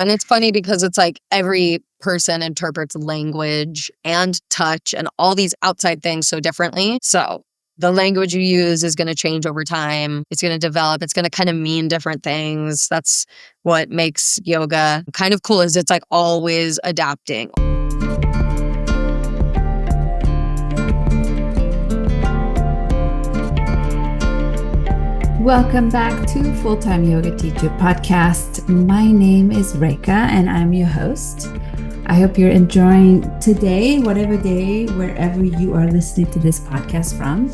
And it's funny because it's like every person interprets language and touch and all these outside things so differently. So the language you use is going to change over time. It's going to develop. It's going to kind of mean different things. That's what makes yoga kind of cool, is it's like always adapting. Welcome back to Full-Time Yoga Teacher Podcast. My name is Reika and I'm your host. I hope you're enjoying today, whatever day, wherever you are listening to this podcast from.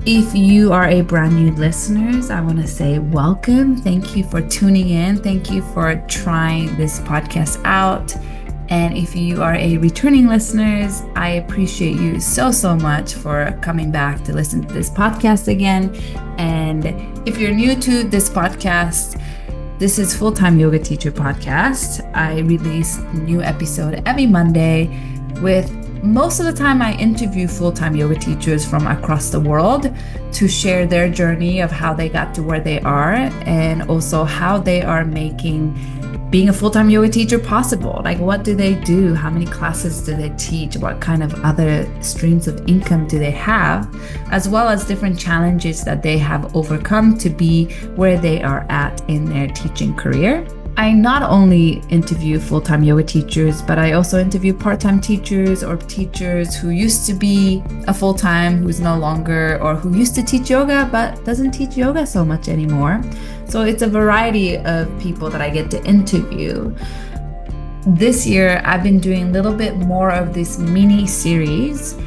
If you are a brand new listeners, I want to say welcome. Thank you for tuning in. Thank you for trying this podcast out. And if you are a returning listeners, I appreciate you so much for coming back to listen to this podcast again. And if you're new to this podcast, this is Full-Time Yoga Teacher Podcast. I release a new episode every Monday. With most of the time, I interview full-time yoga teachers from across the world to share their journey of how they got to where they are, and also how they are making being a full-time yoga teacher possible. Like, what do they do? How many classes do they teach? What kind of other streams of income do they have? As well as different challenges that they have overcome to be where they are at in their teaching career. I not only interview full-time yoga teachers, but I also interview part-time teachers or teachers who used to be a full-time, who's no longer, or who used to teach yoga but doesn't teach yoga so much anymore. So it's a variety of people that I get to interview. This year, I've been doing a little bit more of this mini series.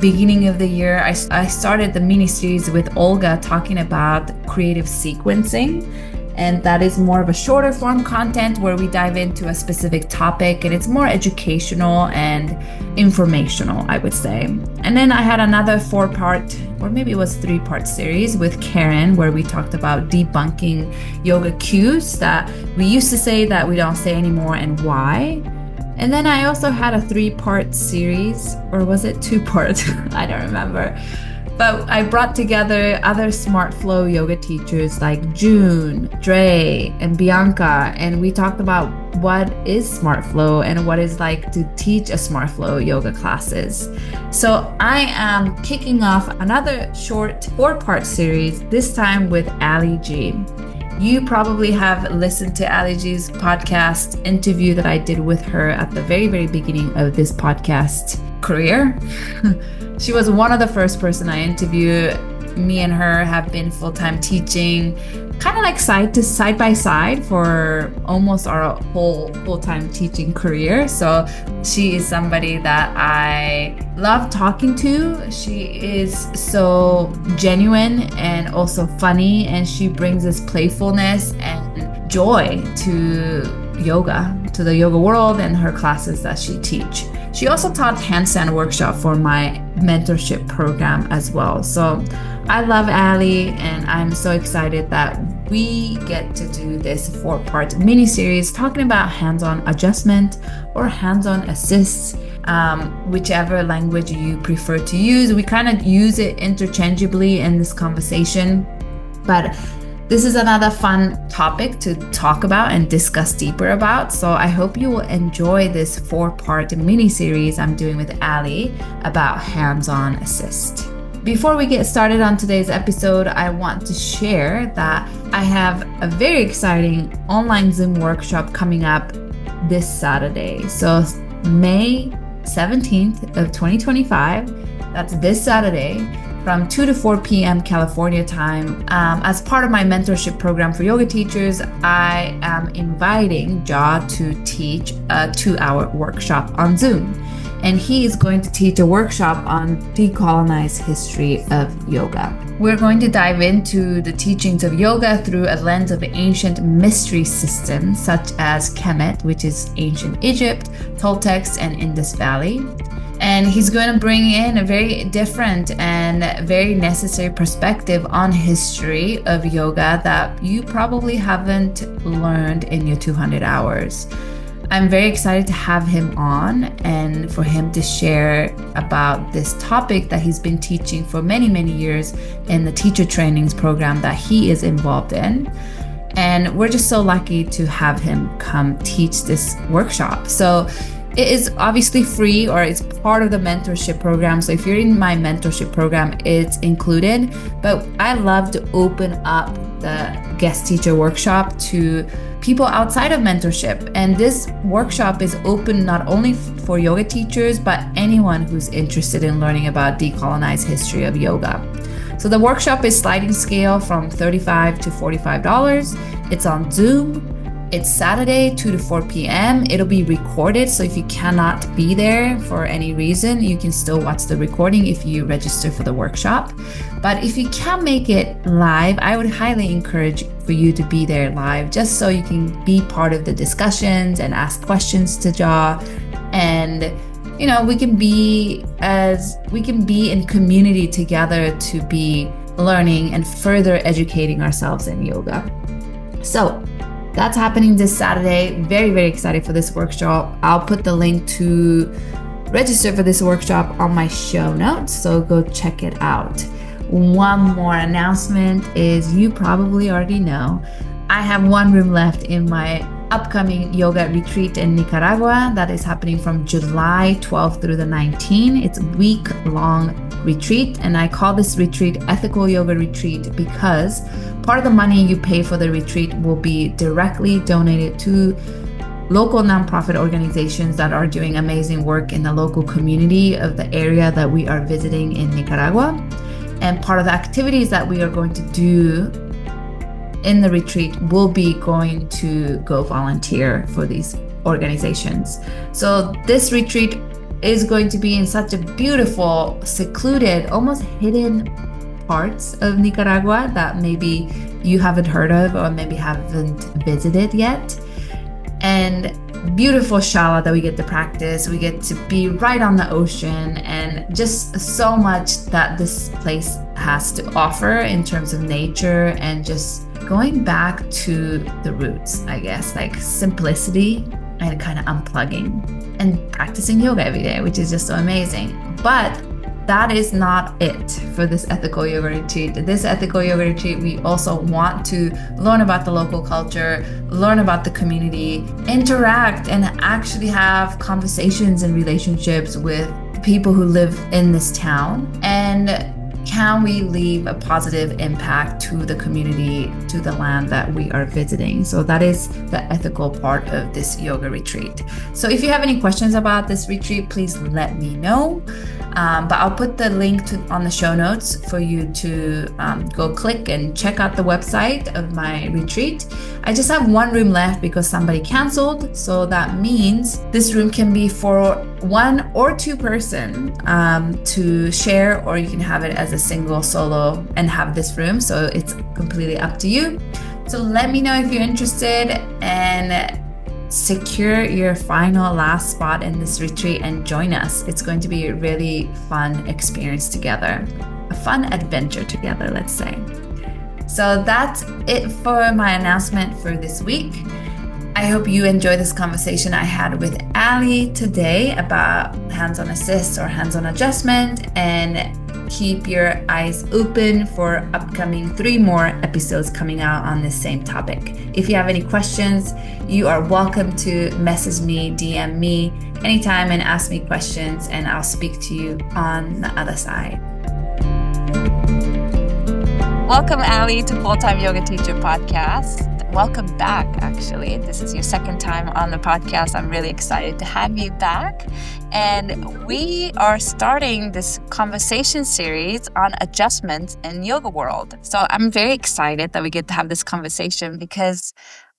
Beginning of the year, I started the mini series with Olga talking about creative sequencing. And that is more of a shorter form content where we dive into a specific topic, and it's more educational and informational, I would say. And then I had another 4-part, or maybe it was 3-part series with Karen, where we talked about debunking yoga cues that we used to say that we don't say anymore and why. And then I also had a 3-part series, or was it 2-part? I don't remember. But I brought together other Smart Flow yoga teachers like June, Dre, and Bianca, and we talked about what is Smart Flow and what it's like to teach a Smart Flow yoga classes. So I am kicking off another short 4-part series, this time with Allie G. You probably have listened to Allie G's podcast interview that I did with her at the very beginning of this podcast career. She was one of the first person I interviewed. Me and her have been full-time teaching, kind of like side by side for almost our whole full-time teaching career. So she is somebody that I love talking to. She is so genuine and also funny, and she brings this playfulness and joy to yoga, to the yoga world and her classes that she teach. She also taught handstand workshop for my mentorship program as well. So I love Allie, and I'm so excited that we get to do this 4-part mini series talking about hands-on adjustment or hands-on assist, whichever language you prefer to use. We kind of use it interchangeably in this conversation, but this is another fun topic to talk about and discuss deeper about. So I hope you will enjoy this 4-part mini-series I'm doing with Allie about hands-on assist. Before we get started on today's episode, I want to share that I have a very exciting online Zoom workshop coming up this Saturday. So May 17th of 2025, that's this Saturday, from 2 to 4 p.m. California time. As part of my mentorship program for yoga teachers, I am inviting Ja to teach a 2-hour workshop on Zoom. And he is going to teach a workshop on decolonized history of yoga. We're going to dive into the teachings of yoga through a lens of ancient mystery systems such as Kemet, which is ancient Egypt, Toltecs, and Indus Valley. And he's going to bring in a very different and very necessary perspective on history of yoga that you probably haven't learned in your 200 hours. I'm very excited to have him on and for him to share about this topic that he's been teaching for many years in the teacher trainings program that he is involved in. And we're just so lucky to have him come teach this workshop. So it is obviously free, or it's part of the mentorship program. So if you're in my mentorship program, it's included. But I love to open up the guest teacher workshop to people outside of mentorship. And this workshop is open not only for yoga teachers, but anyone who's interested in learning about decolonized history of yoga. So the workshop is sliding scale from $35 to $45. It's on Zoom. It's Saturday, 2 to 4 p.m. It'll be recorded. So if you cannot be there for any reason, you can still watch the recording if you register for the workshop. But if you can't make it live, I would highly encourage for you to be there live, just so you can be part of the discussions and ask questions to Ja. And we can be in community together to be learning and further educating ourselves in yoga. So that's happening this Saturday. Very, very excited for this workshop. I'll put the link to register for this workshop on my show notes, so go check it out. One more announcement is, you probably already know, I have one room left in my upcoming yoga retreat in Nicaragua that is happening from July 12th through the 19th. It's a week-long retreat, and I call this retreat Ethical Yoga Retreat because part of the money you pay for the retreat will be directly donated to local nonprofit organizations that are doing amazing work in the local community of the area that we are visiting in Nicaragua. And part of the activities that we are going to do in the retreat will be going to go volunteer for these organizations. So this retreat is going to be in such a beautiful, secluded, almost hidden parts of Nicaragua that maybe you haven't heard of or maybe haven't visited yet. And beautiful shala that we get to practice. We get to be right on the ocean, and just so much that this place has to offer in terms of nature and just going back to the roots, I guess, like simplicity and kind of unplugging and practicing yoga every day, which is just so amazing. But that is not it for this ethical yoga retreat. This ethical yoga retreat, we also want to learn about the local culture, learn about the community, interact, and actually have conversations and relationships with people who live in this town. And can we leave a positive impact to the community, to the land that we are visiting? So that is the ethical part of this yoga retreat. So if you have any questions about this retreat, please let me know. But I'll put the link on the show notes for you to go click and check out the website of my retreat. I just have one room left because somebody canceled. So that means this room can be for one or two person to share, or you can have it as a single solo and have this room. So it's completely up to you. So let me know if you're interested and secure your final last spot in this retreat and join us. It's going to be a really fun experience together, a fun adventure together, let's say. So that's it for my announcement for this week. I hope you enjoy this conversation I had with Allie today about hands-on assist or hands-on adjustment, and keep your eyes open for upcoming 3 more episodes coming out on this same topic. If you have any questions, you are welcome to message me, DM me anytime and ask me questions, and I'll speak to you on the other side. Welcome, Allie, to Full-Time Yoga Teacher Podcast. Welcome back, actually. This is your second time on the podcast. I'm really excited to have you back. And we are starting this conversation series on adjustments in yoga world. So I'm very excited that we get to have this conversation because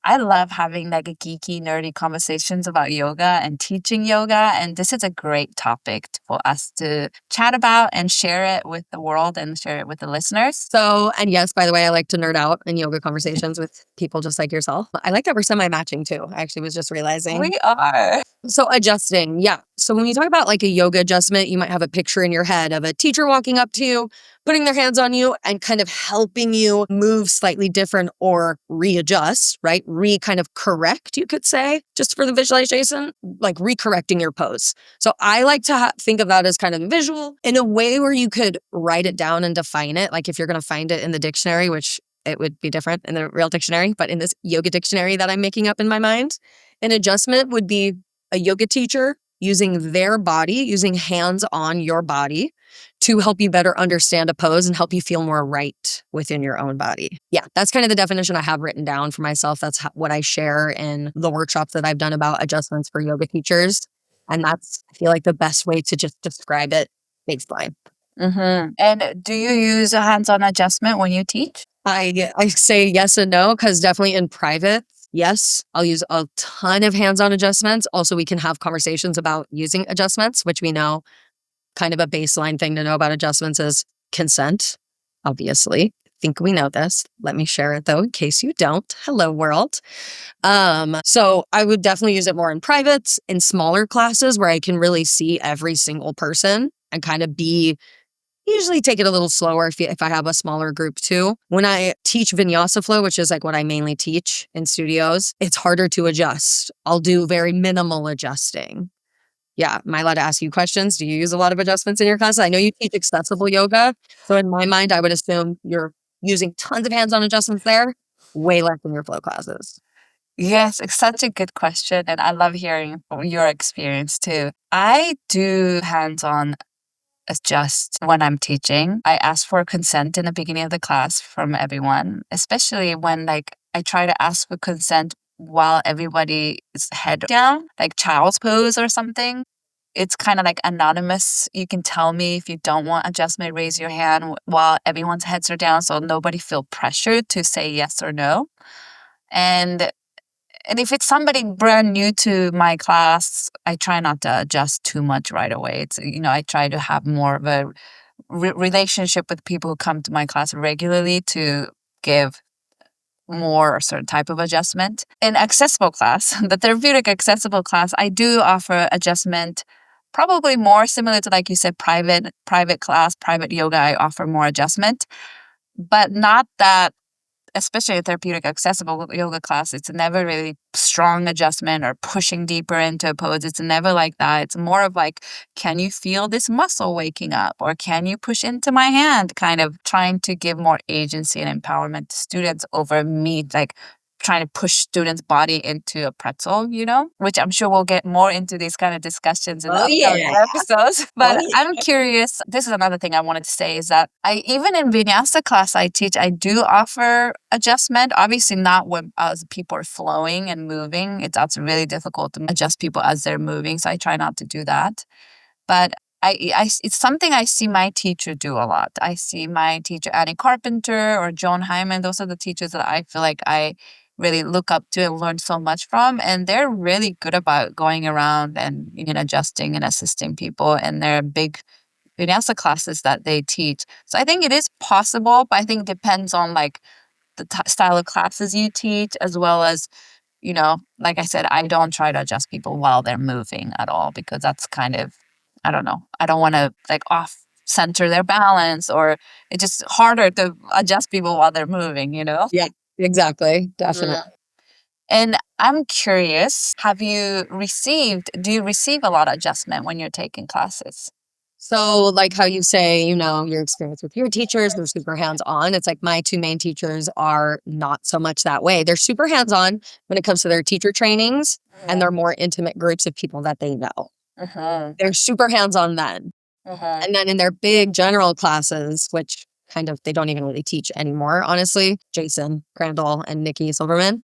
I love having like a geeky, nerdy conversations about yoga and teaching yoga. And this is a great topic for us to chat about and share it with the world and share it with the listeners. So, and yes, by the way, I like to nerd out in yoga conversations with people just like yourself. I like that we're semi-matching too. I actually was just realizing. We are. So adjusting, yeah. So when you talk about like a yoga adjustment, you might have a picture in your head of a teacher walking up to you, putting their hands on you and kind of helping you move slightly different or readjust, right? Kind of correct, you could say, just for the visualization, like recorrecting your pose. So I like to think of that as kind of visual in a way where you could write it down and define it. Like if you're going to find it in the dictionary, which it would be different in the real dictionary, but in this yoga dictionary that I'm making up in my mind, an adjustment would be a yoga teacher using their body, using hands on your body to help you better understand a pose and help you feel more right within your own body. Yeah, that's kind of the definition I have written down for myself. That's what I share in the workshops that I've done about adjustments for yoga teachers. And that's, I feel like, the best way to just describe it baseline. And do you use a hands-on adjustment when you teach? I say yes and no, because definitely in private, yes, I'll use a ton of hands-on adjustments. Also, we can have conversations about using adjustments, which we know kind of a baseline thing to know about adjustments is consent, obviously. I think we know this. Let me share it though, in case you don't. Hello, world. So I would definitely use it more in privates, in smaller classes where I can really see every single person and kind of usually take it a little slower if I have a smaller group too. When I teach vinyasa flow, which is like what I mainly teach in studios, it's harder to adjust. I'll do very minimal adjusting. Yeah, am I allowed to ask you questions? Do you use a lot of adjustments in your classes? I know you teach accessible yoga. So in my mind, I would assume you're using tons of hands-on adjustments there, way less in your flow classes. Yes, it's such a good question. And I love hearing your experience too. I do hands-on adjust when I'm teaching. I ask for consent in the beginning of the class from everyone, especially when like I try to ask for consent while everybody is head down, like child's pose or something. It's kind of like anonymous. You can tell me if you don't want adjustment, raise your hand while everyone's heads are down so nobody feel pressured to say yes or no. And if it's somebody brand new to my class, I try not to adjust too much right away. It's, I try to have more of a relationship with people who come to my class regularly to give more a certain type of adjustment. In accessible class, the therapeutic accessible class, I do offer adjustment probably more similar to, like you said, private class, private yoga. I offer more adjustment, but not that, especially a therapeutic accessible yoga class, it's never really strong adjustment or pushing deeper into a pose. It's never like that. It's more of like, can you feel this muscle waking up? Or can you push into my hand? Kind of trying to give more agency and empowerment to students over me, like trying to push students' body into a pretzel, which I'm sure we'll get more into these kind of discussions in the upcoming episodes. But I'm curious, this is another thing I wanted to say is that even in vinyasa class I teach, I do offer adjustment. Obviously not when as people are flowing and moving. It's really difficult to adjust people as they're moving. So I try not to do that. But it's something I see my teacher do a lot. I see my teacher, Annie Carpenter or Joan Hyman. Those are the teachers that I feel like I really look up to and learn so much from. And they're really good about going around and adjusting and assisting people in their big vinyasa classes that they teach. So I think it is possible, but I think it depends on like the style of classes you teach, as well as, like I said, I don't try to adjust people while they're moving at all, because that's kind of, I don't know. I don't want to like off center their balance, or it's just harder to adjust people while they're moving, Yeah, exactly. Definitely. And I'm curious, do you receive a lot of adjustment when you're taking classes? So like how you say, your experience with your teachers, they're super hands-on. It's like my two main teachers are not so much that way. They're super hands-on when it comes to their teacher trainings, and they're more intimate groups of people that they know. They're super hands-on then. And then in their big general classes, which kind of they don't even really teach anymore, honestly, Jason Crandall and Nikki Silverman,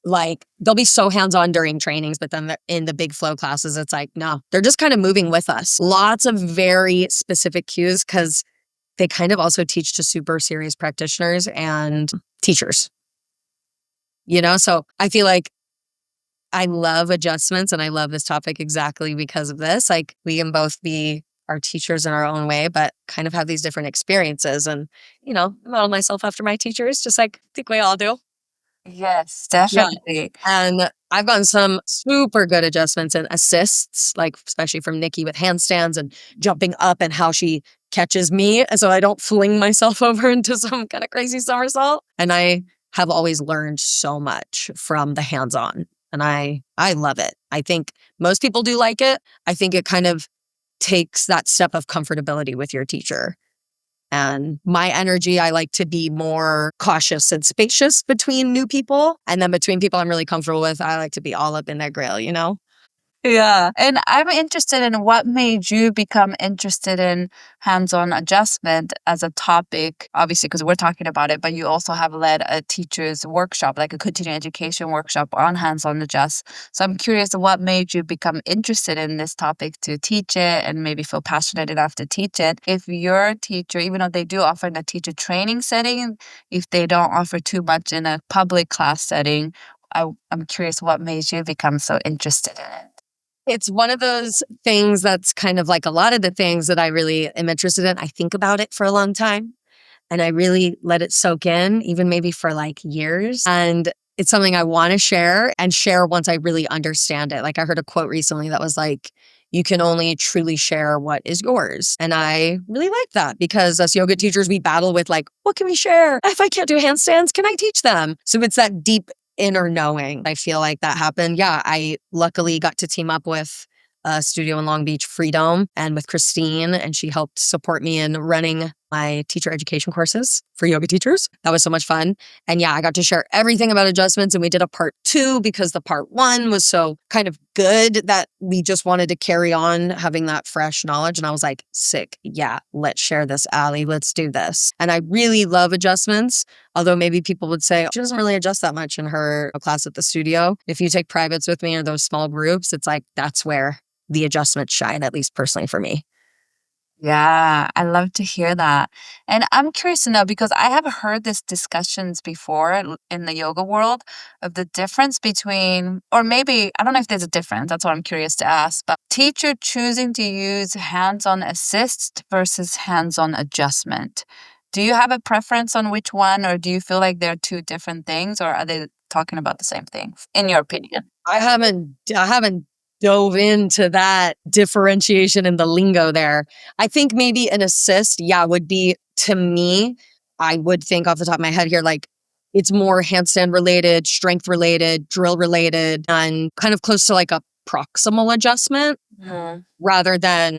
like they'll be so hands-on during trainings, but then in the big flow classes, it's like, no, they're just kind of moving with us. Lots of very specific cues because they kind of also teach to super serious practitioners and teachers, So I feel like I love adjustments and I love this topic exactly because of this. Like we can both be our teachers in our own way, but kind of have these different experiences. And, I model myself after my teachers, just like I think we all do. Yes, Yeah. definitely. And I've gotten some super good adjustments and assists, like especially from Nikki with handstands and jumping up and how she catches me so I don't fling myself over into some kind of crazy somersault. And I have always learned so much from the hands-on. And I love it. I think most people do like it. I think it kind of takes that step of comfortability with your teacher. And my energy, I like to be more cautious and spacious between new people. And then between people I'm really comfortable with, I like to be all up in their grill, you know? Yeah. And I'm interested in what made you become interested in hands-on adjustment as a topic, obviously, because we're talking about it, but you also have led a teacher's workshop, like a continuing education workshop on hands-on adjust. So I'm curious what made you become interested in this topic to teach it and maybe feel passionate enough to teach it. If your teacher, even though they do offer in a teacher training setting, if they don't offer too much in a public class setting, I'm curious what made you become so interested in it. It's one of those things that's kind of like a lot of the things that I really am interested in. I think about it for a long time and I really let it soak in, even maybe for like years. And it's something I want to share and share once I really understand it. Like I heard a quote recently that was like, you can only truly share what is yours. And I really like that because as yoga teachers, we battle with like, what can we share? If I can't do handstands, can I teach them? So it's that deep inner knowing. I feel like that happened. Yeah, I luckily got to team up with a studio in Long Beach, Freedom, and with Christine, and she helped support me in running my teacher education courses for yoga teachers. That was so much fun. And yeah, I got to share everything about adjustments, and we did a part 2 because the part 1 was so kind of good that we just wanted to carry on having that fresh knowledge. And I was like, sick. Yeah, let's share this, Allie. Let's do this. And I really love adjustments. Although maybe people would say, she doesn't really adjust that much in her class at the studio. If you take privates with me or those small groups, it's like, that's where the adjustments shine, at least personally for me. Yeah, I love to hear that. And I'm curious to know because I have heard these discussions before in the yoga world of the difference between, or maybe, I don't know if there's a difference, that's what I'm curious to ask, but teacher choosing to use hands-on assist versus hands-on adjustment. Do you have a preference on which one, or do you feel like they're two different things, or are they talking about the same thing, in your opinion? I haven't dove into that differentiation in the lingo there. I think maybe an assist, yeah, would be to me, I would think off the top of my head here, like it's more handstand related, strength related, drill related, and kind of close to like a proximal adjustment rather than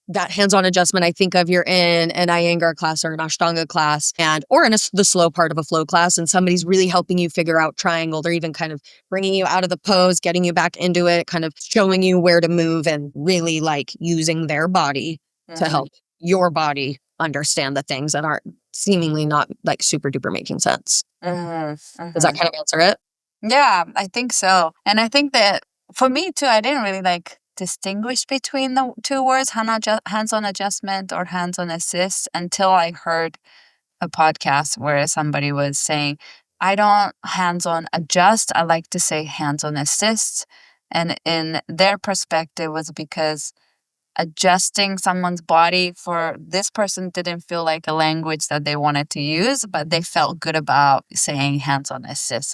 that hands-on adjustment. I think of you're in an Iyengar class or an Ashtanga class or in the slow part of a flow class and somebody's really helping you figure out triangle. They're even kind of bringing you out of the pose, getting you back into it, kind of showing you where to move and really like using their body to help your body understand the things that aren't seemingly not like super duper making sense. Does that kind of answer it? Yeah, I think so. And I think that for me too, I didn't really like distinguish between the two words, hands-on adjustment or hands-on assist, until I heard a podcast where somebody was saying, I don't hands-on adjust, I like to say hands-on assist. And in their perspective was because adjusting someone's body for this person didn't feel like a language that they wanted to use, but they felt good about saying hands-on assist.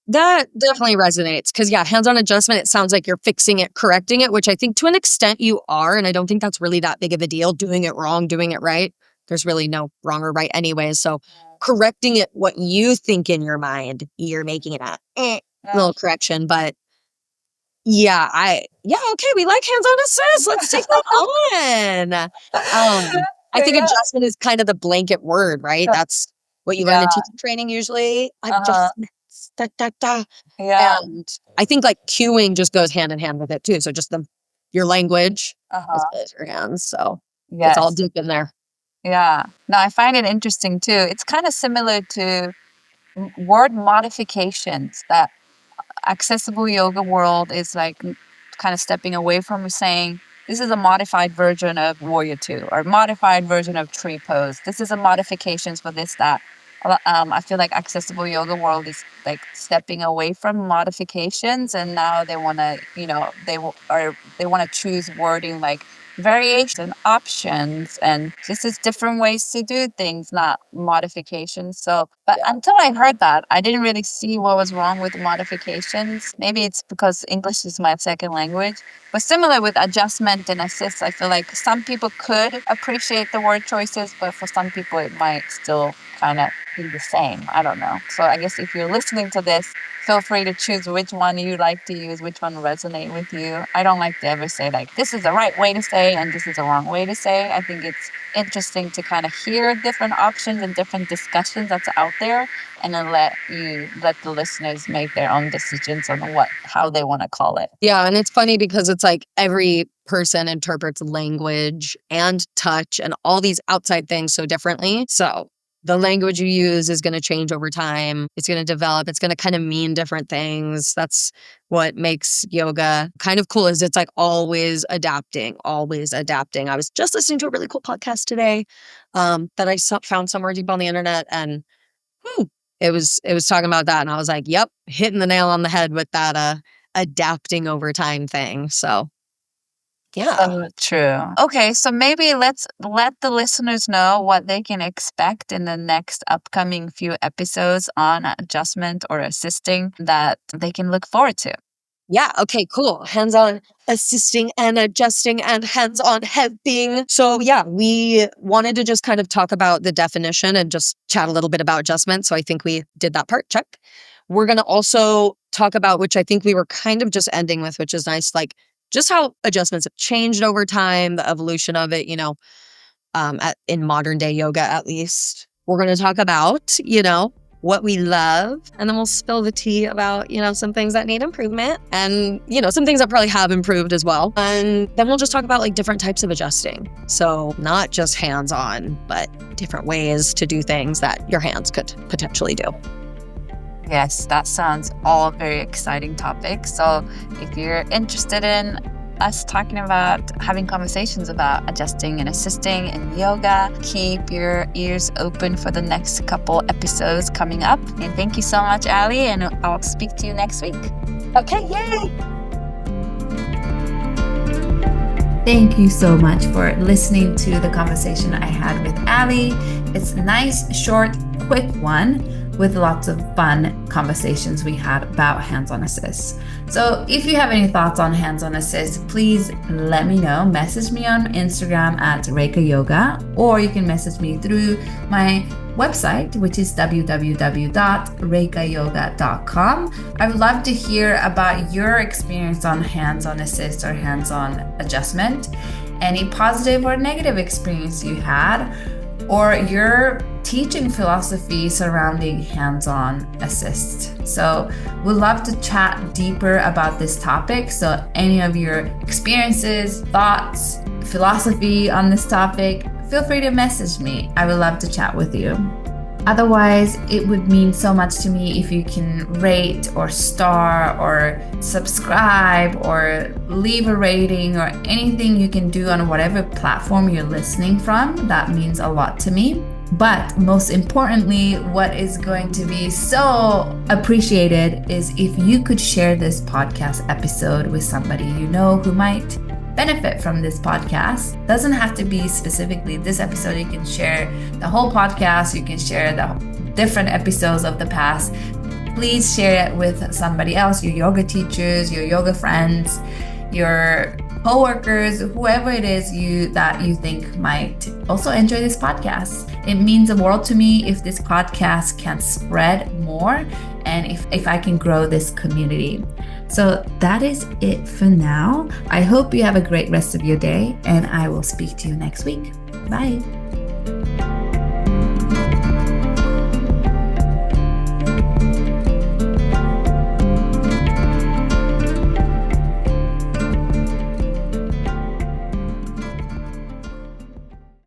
That definitely resonates because, yeah, hands-on adjustment, it sounds like you're fixing it, correcting it, which I think to an extent you are. And I don't think that's really that big of a deal. Doing it wrong, doing it right. There's really no wrong or right anyways. So correcting it, what you think in your mind, you're making it a little correction. But yeah, okay, we like hands-on assist. Let's take that on. I think adjustment is kind of the blanket word, right? That's what you learn in teacher training usually. Adjustments. Da, da, da. And I think like cueing just goes hand in hand with it too. So just your language as well as your hands. So it's all deep in there. Yeah. No, I find it interesting too. It's kind of similar to word modifications that accessible yoga world is like kind of stepping away from saying this is a modified version of warrior 2 or modified version of tree pose. This is a modifications for this, that. I feel like accessible yoga world is like stepping away from modifications, and now they want to, they want to choose wording like variation options, and this is different ways to do things, not modifications. So but until I heard that, I didn't really see what was wrong with modifications. Maybe it's because English is my second language, but similar with adjustment and assist, I feel like some people could appreciate the word choices, but for some people it might still kind of exactly the same. I don't know. So I guess if you're listening to this, feel free to choose which one you like to use, which one resonate with you. I don't like to ever say like this is the right way to say and this is the wrong way to say. I think it's interesting to kind of hear different options and different discussions that's out there, and then let the listeners make their own decisions on how they want to call it. Yeah, and it's funny because it's like every person interprets language and touch and all these outside things so differently. So the language you use is going to change over time. It's going to develop. It's going to kind of mean different things. That's what makes yoga kind of cool, is it's like always adapting, always adapting. I was just listening to a really cool podcast today that I found somewhere deep on the internet, and it was talking about that. And I was like, yep, hitting the nail on the head with that adapting over time thing. So yeah. So true. Okay, so maybe let's let the listeners know what they can expect in the next upcoming few episodes on adjustment or assisting that they can look forward to. Yeah, okay, cool. Hands-on assisting and adjusting and hands-on helping. So yeah, we wanted to just kind of talk about the definition and just chat a little bit about adjustment. So I think we did that part. Check. We're going to also talk about, which I think we were kind of just ending with, which is nice, like just how adjustments have changed over time, the evolution of it, in modern day yoga, at least. We're going to talk about, what we love, and then we'll spill the tea about, some things that need improvement and, some things that probably have improved as well. And then we'll just talk about like different types of adjusting. So not just hands-on, but different ways to do things that your hands could potentially do. Yes, that sounds all very exciting topics. So if you're interested in us talking about having conversations about adjusting and assisting in yoga, keep your ears open for the next couple episodes coming up. And thank you so much, Allie, and I'll speak to you next week. Okay, yay! Thank you so much for listening to the conversation I had with Allie. It's a nice, short, quick one with lots of fun conversations we had about hands-on assist. So if you have any thoughts on hands-on assist, please let me know. Message me on Instagram at Reika Yoga, or you can message me through my website, which is www.reikayoga.com. I would love to hear about your experience on hands-on assist or hands-on adjustment, any positive or negative experience you had, or your teaching philosophy surrounding hands-on assist. So we'd love to chat deeper about this topic. So any of your experiences, thoughts, philosophy on this topic, feel free to message me. I would love to chat with you. Otherwise, it would mean so much to me if you can rate or star or subscribe or leave a rating or anything you can do on whatever platform you're listening from. That means a lot to me. But most importantly, what is going to be so appreciated is if you could share this podcast episode with somebody you know who might benefit from this podcast. Doesn't have to be specifically this episode. You can share the whole podcast. You can share the different episodes of the past. Please share it with somebody else, your yoga teachers, your yoga friends, your coworkers, whoever it is that you think might also enjoy this podcast. It means the world to me if this podcast can spread more and if I can grow this community. So that is it for now. I hope you have a great rest of your day, and I will speak to you next week. Bye.